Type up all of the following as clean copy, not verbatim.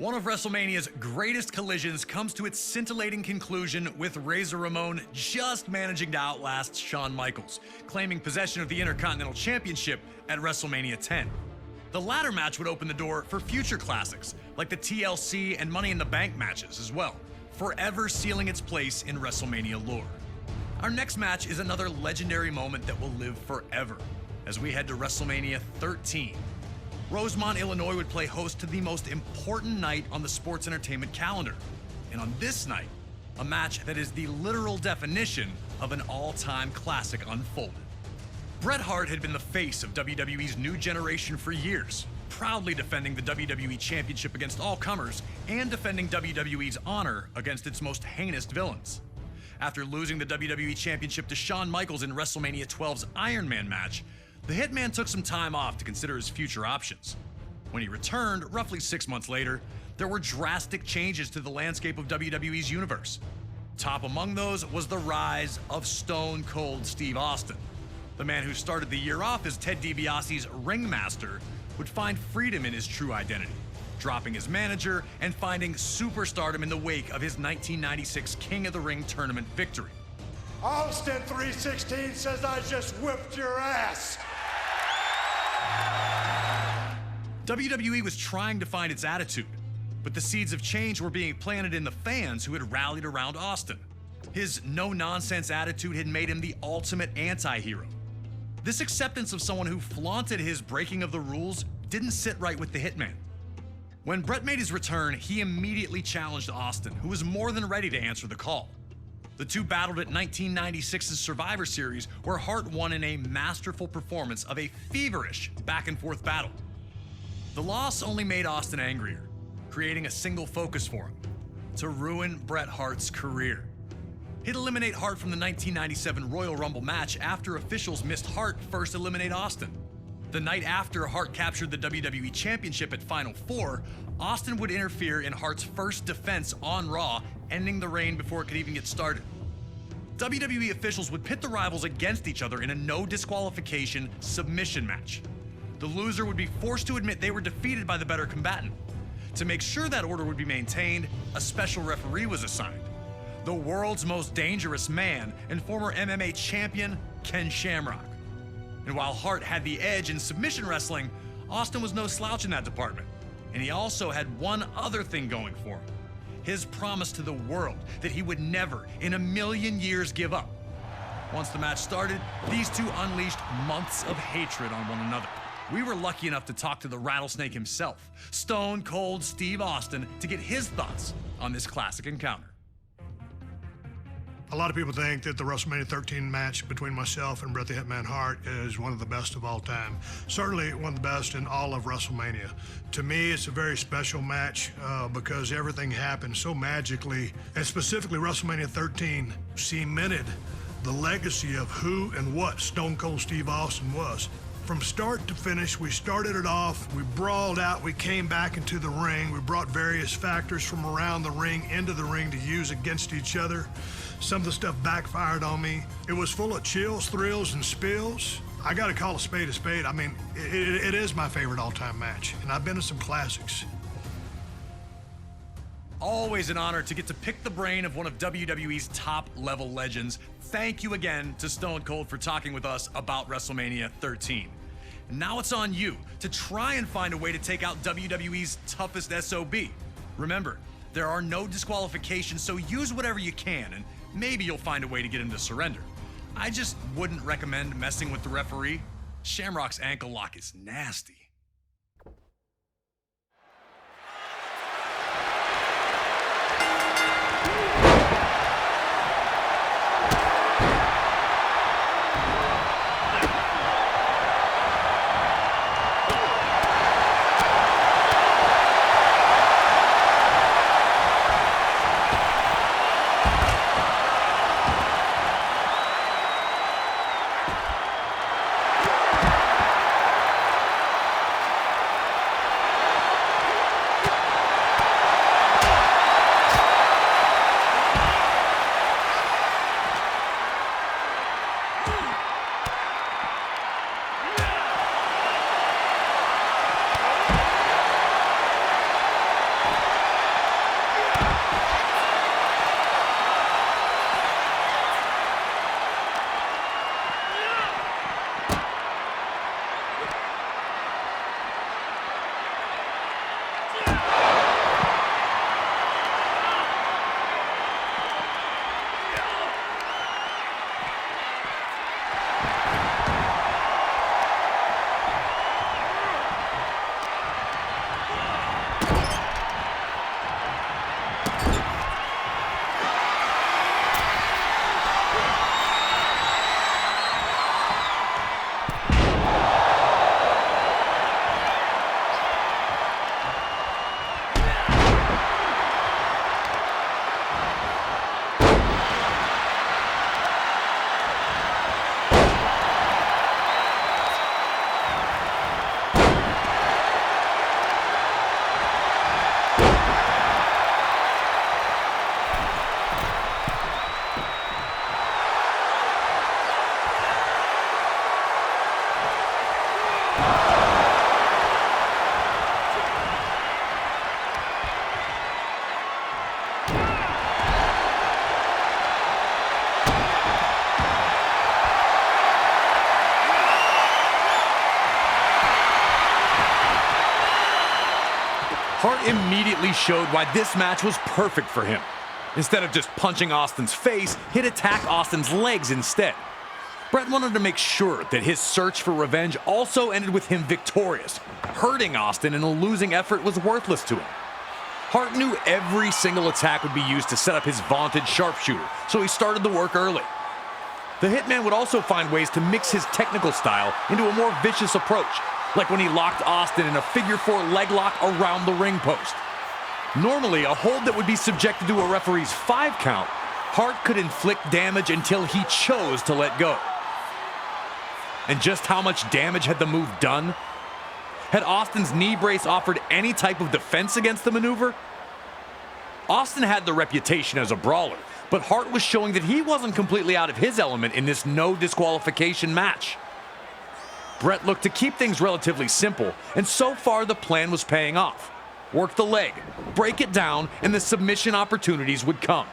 One of WrestleMania's greatest collisions comes to its scintillating conclusion with Razor Ramon just managing to outlast Shawn Michaels, claiming possession of the Intercontinental Championship at WrestleMania 10. The latter match would open the door for future classics, like the TLC and Money in the Bank matches as well, forever sealing its place in WrestleMania lore. Our next match is another legendary moment that will live forever, as we head to WrestleMania 13. Rosemont, Illinois would play host to the most important night on the sports entertainment calendar. And on this night, a match that is the literal definition of an all-time classic unfolded. Bret Hart had been the face of WWE's new generation for years, proudly defending the WWE Championship against all comers and defending WWE's honor against its most heinous villains. After losing the WWE Championship to Shawn Michaels in WrestleMania 12's Iron Man match, the Hitman took some time off to consider his future options. When he returned, roughly 6 months later, there were drastic changes to the landscape of WWE's universe. Top among those was the rise of Stone Cold Steve Austin. The man who started the year off as Ted DiBiase's ringmaster would find freedom in his true identity, dropping his manager and finding superstardom in the wake of his 1996 King of the Ring tournament victory. Austin 316 says I just whipped your ass. WWE was trying to find its attitude, but the seeds of change were being planted in the fans who had rallied around Austin. His no-nonsense attitude had made him the ultimate anti-hero. This acceptance of someone who flaunted his breaking of the rules didn't sit right with the Hitman. When Bret made his return, he immediately challenged Austin, who was more than ready to answer the call. The two battled at 1996's Survivor Series, where Hart won in a masterful performance of a feverish back-and-forth battle. The loss only made Austin angrier, creating a single focus for him: to ruin Bret Hart's career. He'd eliminate Hart from the 1997 Royal Rumble match after officials missed Hart first eliminate Austin. The night after Hart captured the WWE Championship at Final Four, Austin would interfere in Hart's first defense on Raw, ending the reign before it could even get started. WWE officials would pit the rivals against each other in a no disqualification submission match. The loser would be forced to admit they were defeated by the better combatant. To make sure that order would be maintained, a special referee was assigned: the world's most dangerous man and former MMA champion, Ken Shamrock. And while Hart had the edge in submission wrestling, Austin was no slouch in that department. And he also had one other thing going for him: his promise to the world that he would never in a million years give up. Once the match started, these two unleashed months of hatred on one another. We were lucky enough to talk to the Rattlesnake himself, Stone Cold Steve Austin, to get his thoughts on this classic encounter. A lot of people think that the WrestleMania 13 match between myself and Bret the Hitman Hart is one of the best of all time. Certainly one of the best in all of WrestleMania. To me, it's a very special match because everything happened so magically, and specifically WrestleMania 13 cemented the legacy of who and what Stone Cold Steve Austin was. From start to finish, we started it off, we brawled out, we came back into the ring, we brought various factors from around the ring into the ring to use against each other. Some of the stuff backfired on me. It was full of chills, thrills, and spills. I gotta call a spade a spade. I mean, it is my favorite all-time match, and I've been to some classics. Always an honor to get to pick the brain of one of WWE's top-level legends. Thank you again to Stone Cold for talking with us about WrestleMania 13. And now it's on you to try and find a way to take out WWE's toughest SOB. Remember, there are no disqualifications, so use whatever you can, and maybe you'll find a way to get him to surrender. I just wouldn't recommend messing with the referee. Shamrock's ankle lock is nasty. Hart immediately showed why this match was perfect for him. Instead of just punching Austin's face, he'd attack Austin's legs instead. Bret wanted to make sure that his search for revenge also ended with him victorious. Hurting Austin in a losing effort was worthless to him. Hart knew every single attack would be used to set up his vaunted sharpshooter, so he started the work early. The Hitman would also find ways to mix his technical style into a more vicious approach, like when he locked Austin in a figure-4 leg lock around the ring post. Normally, a hold that would be subjected to a referee's 5 count, Hart could inflict damage until he chose to let go. And just how much damage had the move done? Had Austin's knee brace offered any type of defense against the maneuver? Austin had the reputation as a brawler, but Hart was showing that he wasn't completely out of his element in this no disqualification match. Bret looked to keep things relatively simple, and so far the plan was paying off. Work the leg, break it down, and the submission opportunities would come.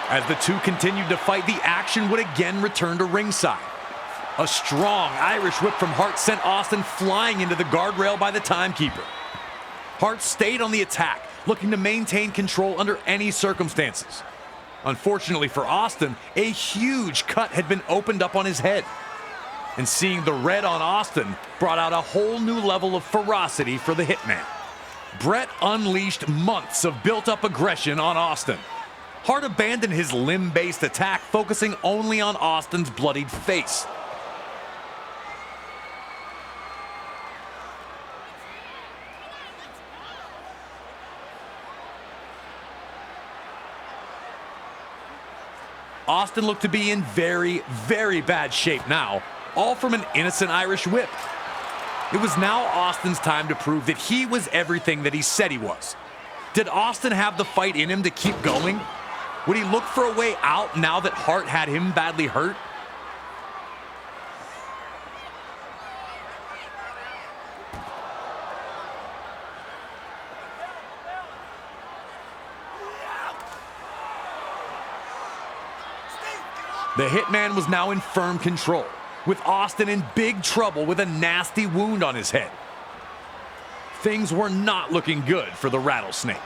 As the two continued to fight, the action would again return to ringside. A strong Irish whip from Hart sent Austin flying into the guardrail by the timekeeper. Hart stayed on the attack, looking to maintain control under any circumstances. Unfortunately for Austin, a huge cut had been opened up on his head. And seeing the red on Austin brought out a whole new level of ferocity for the Hitman. Bret unleashed months of built-up aggression on Austin. Hart abandoned his limb-based attack, focusing only on Austin's bloodied face. Austin looked to be in very, very bad shape now, all from an innocent Irish whip. It was now Austin's time to prove that he was everything that he said he was. Did Austin have the fight in him to keep going? Would he look for a way out now that Hart had him badly hurt? The Hitman was now in firm control, with Austin in big trouble with a nasty wound on his head. Things were not looking good for the Rattlesnake.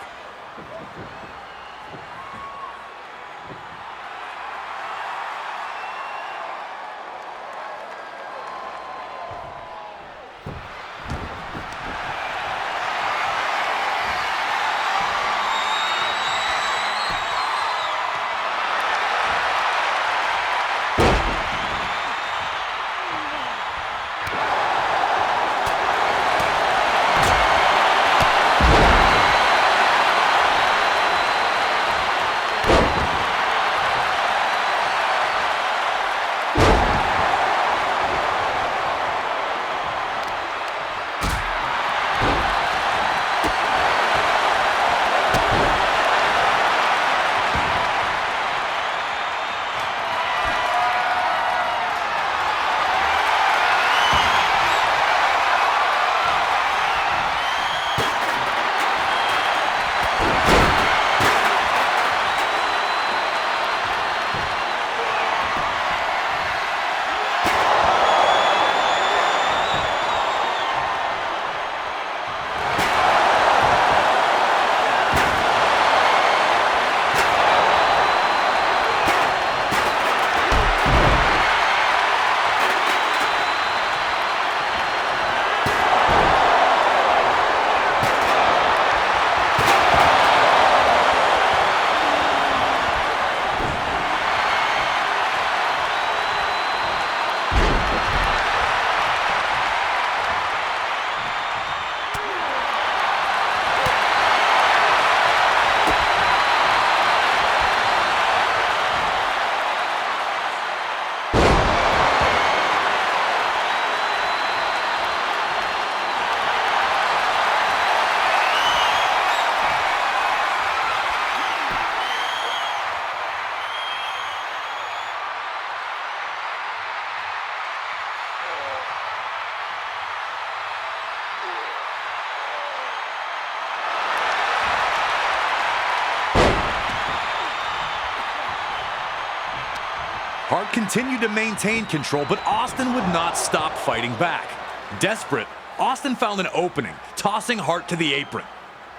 Hart continued to maintain control, but Austin would not stop fighting back. Desperate, Austin found an opening, tossing Hart to the apron.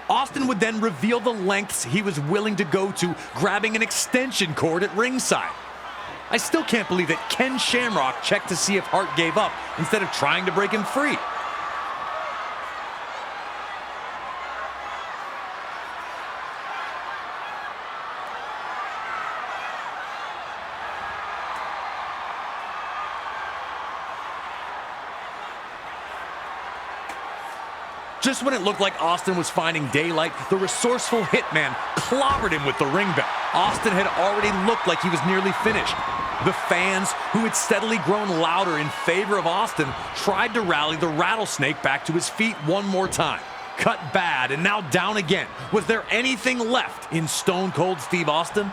Austin would then reveal the lengths he was willing to go to, grabbing an extension cord at ringside. I still can't believe that Ken Shamrock checked to see if Hart gave up instead of trying to break him free. Just when it looked like Austin was finding daylight, the resourceful Hitman clobbered him with the ring bell. Austin had already looked like he was nearly finished. The fans, who had steadily grown louder in favor of Austin, tried to rally the Rattlesnake back to his feet one more time. Cut bad and now down again. Was there anything left in Stone Cold Steve Austin?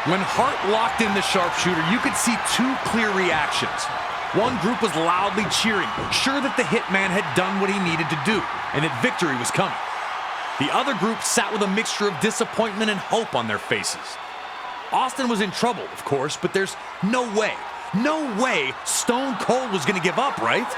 When Hart locked in the sharpshooter, you could see two clear reactions. One group was loudly cheering, sure that the Hitman had done what he needed to do, and that victory was coming. The other group sat with a mixture of disappointment and hope on their faces. Austin was in trouble, of course, but there's no way Stone Cold was going to give up, right?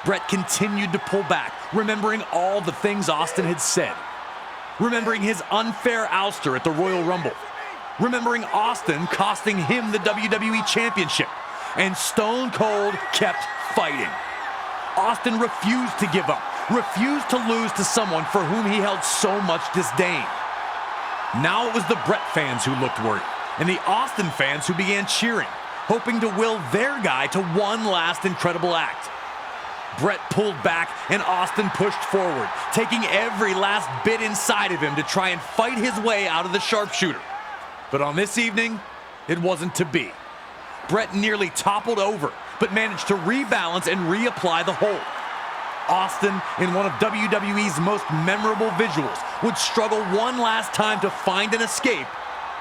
Bret continued to pull back, remembering all the things Austin had said. Remembering his unfair ouster at the Royal Rumble. Remembering Austin costing him the WWE Championship. And Stone Cold kept fighting. Austin refused to give up, refused to lose to someone for whom he held so much disdain. Now it was the Bret fans who looked worried, and the Austin fans who began cheering, hoping to will their guy to one last incredible act. Bret pulled back and Austin pushed forward, taking every last bit inside of him to try and fight his way out of the sharpshooter. But on this evening, it wasn't to be. Bret nearly toppled over, but managed to rebalance and reapply the hold. Austin, in one of WWE's most memorable visuals, would struggle one last time to find an escape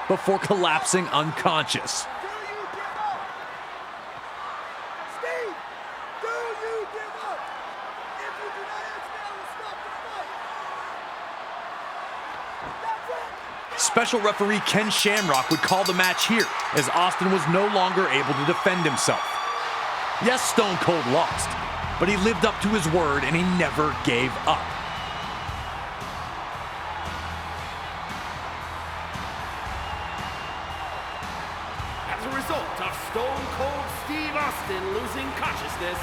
before collapsing unconscious. Special referee Ken Shamrock would call the match here, as Austin was no longer able to defend himself. Yes, Stone Cold lost, but he lived up to his word and he never gave up. As a result of Stone Cold Steve Austin losing consciousness,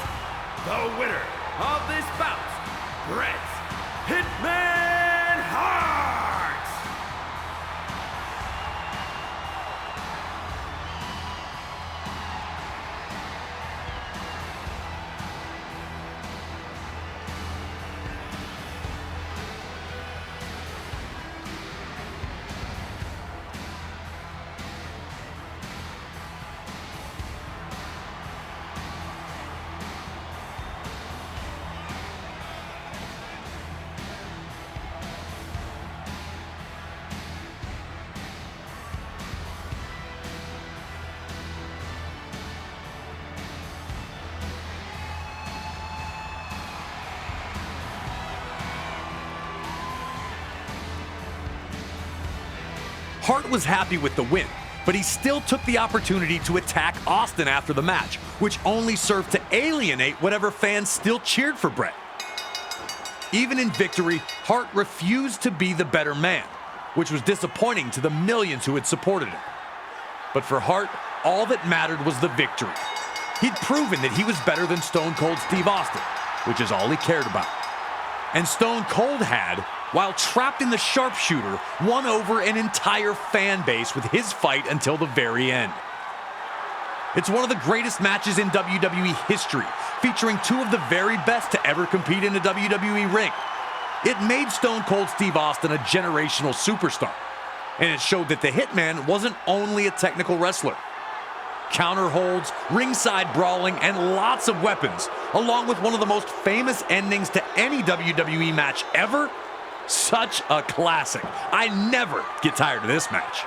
the winner of this bout, Bret Hitman Hart! Hart was happy with the win, but he still took the opportunity to attack Austin after the match, which only served to alienate whatever fans still cheered for Bret. Even in victory, Hart refused to be the better man, which was disappointing to the millions who had supported him. But for Hart, all that mattered was the victory. He'd proven that he was better than Stone Cold Steve Austin, which is all he cared about. And Stone Cold had, while trapped in the sharpshooter, won over an entire fan base with his fight until the very end. It's one of the greatest matches in WWE history, featuring two of the very best to ever compete in a WWE ring. It made Stone Cold Steve Austin a generational superstar, and it showed that the Hitman wasn't only a technical wrestler. Counter holds, ringside brawling, and lots of weapons, along with one of the most famous endings to any WWE match ever. Such a classic. I never get tired of this match.